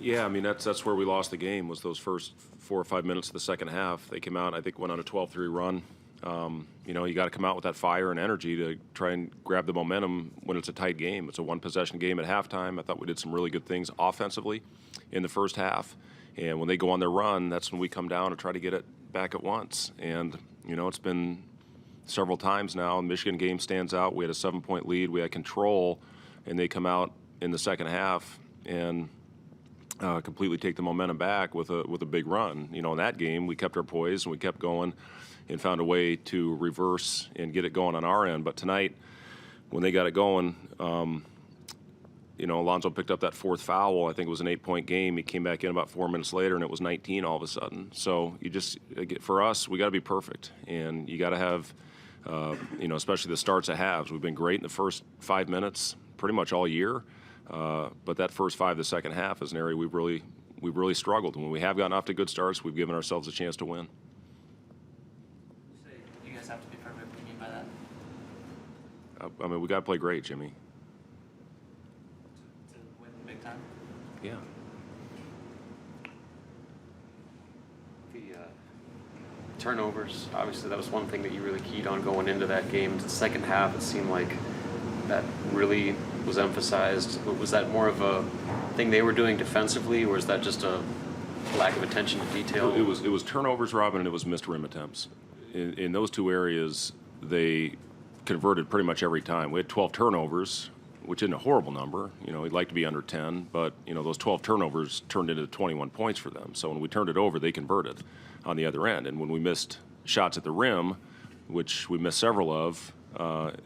Yeah, I mean that's where we lost the game was those first 4 or 5 minutes of the second half. They came out, I think, went on a 12-3 run. You got to come out with that fire and energy to try and grab the momentum when it's a tight game. It's a one-possession game at halftime. I thought we did some really good things offensively in the first half, and when they go on their run, that's when we come down and try to get it back at once. And it's been several times now. The Michigan game stands out. We had a 7-point lead. We had control, and they come out in the second half and completely take the momentum back with a big run. In that game, we kept our poise and we kept going and found a way to reverse and get it going on our end. But tonight, when they got it going, Alonzo picked up that fourth foul. I think it was an 8-point game. He came back in about 4 minutes later, and it was 19 all of a sudden. So for us, we got to be perfect, and you got to have, especially the starts of halves. We've been great in the first 5 minutes, pretty much all year. But that first five, the second half, is an area we've really struggled. And when we have gotten off to good starts, we've given ourselves a chance to win. You say you guys have to be perfect. What do you mean by that? We got to play great, Jimmy. To win big time? Yeah. The turnovers, obviously, that was one thing that you really keyed on going into that game. The second half, it seemed like that really was emphasized. Was that more of a thing they were doing defensively, or is that just a lack of attention to detail? It was turnovers, Robin, and it was missed rim attempts. In those two areas, they converted pretty much every time. We had 12 turnovers, which isn't a horrible number. We'd like to be under 10, but those 12 turnovers turned into 21 points for them. So when we turned it over, they converted on the other end. And when we missed shots at the rim, which we missed several of,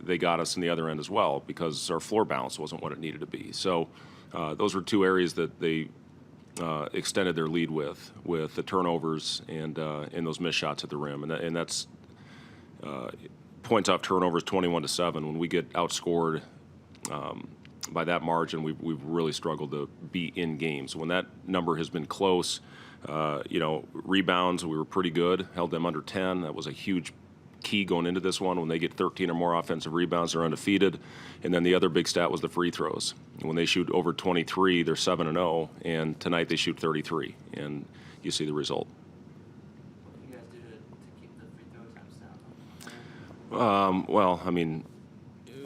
they got us in the other end as well because our floor balance wasn't what it needed to be. So those were two areas that they extended their lead with the turnovers and those missed shots at the rim. And that's points off turnovers 21-7. When we get outscored by that margin, we've really struggled to be in games. When that number has been close, rebounds, we were pretty good, held them under 10. That was a huge key going into this one. When they get 13 or more offensive rebounds, they're undefeated. And then the other big stat was the free throws. When they shoot over 23, they're 7-0, and tonight they shoot 33, and you see the result. What do you guys do to keep the free throw attempts down?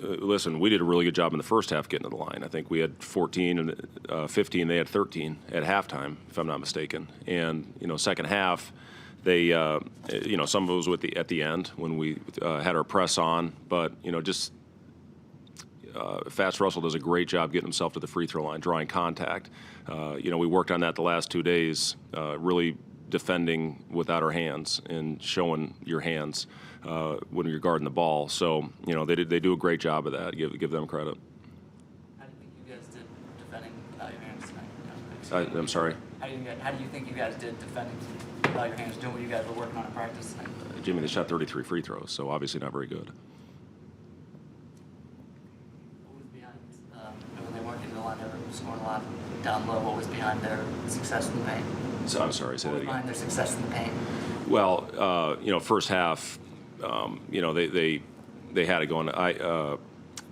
Listen, we did a really good job in the first half getting to the line. I think we had 14 and 15. They had 13 at halftime, if I'm not mistaken. And second half, they, some of it was at the end when we had our press on, but Fats Russell does a great job getting himself to the free throw line, drawing contact. We worked on that the last 2 days, really defending without our hands and showing your hands when you're guarding the ball. So they do a great job of that. Give them credit. How do you think you guys did defending without your hands tonight? I'm sorry. How do you think you guys did defending without your hands, doing what you guys were working on in practice tonight? Jimmy, they shot 33 free throws, so obviously not very good. What was behind when they weren't getting the line, they were scoring a lot down low? What was behind their success in the paint? So I'm sorry, say that again. Behind their success in the paint? Well, first half, they had it going.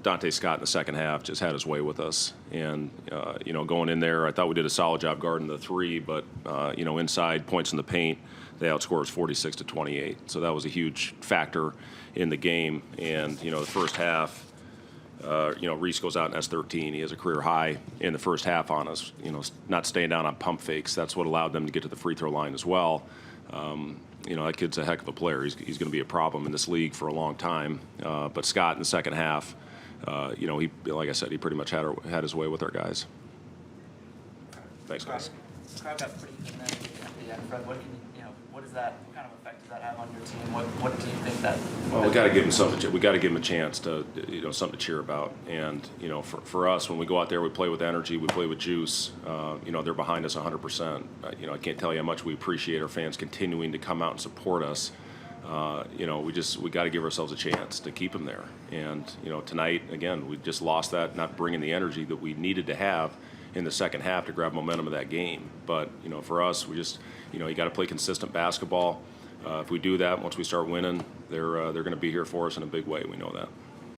Dante Scott in the second half just had his way with us, and going in there, I thought we did a solid job guarding the three, but inside points in the paint, they outscored us 46-28. So that was a huge factor in the game. And the first half, Reese goes out and has 13. He has a career high in the first half on us. Not staying down on pump fakes. That's what allowed them to get to the free throw line as well. That kid's a heck of a player. He's going to be a problem in this league for a long time. But Scott in the second half, he, like I said, he pretty much had his way with our guys. Thanks, guys. Crowd got pretty good at the end. Fred, what kind of effect does that have on your team? What do you think that? Well, we got to give them something. We got to give them a chance to, something to cheer about. And for us, when we go out there, we play with energy, we play with juice. They're behind us 100%. I can't tell you how much we appreciate our fans continuing to come out and support us. We got to give ourselves a chance to keep them there. And tonight, again, we just lost that, not bringing the energy that we needed to have in the second half to grab momentum of that game. But for us, we just you got to play consistent basketball. If we do that, once we start winning, they're going to be here for us in a big way. We know that.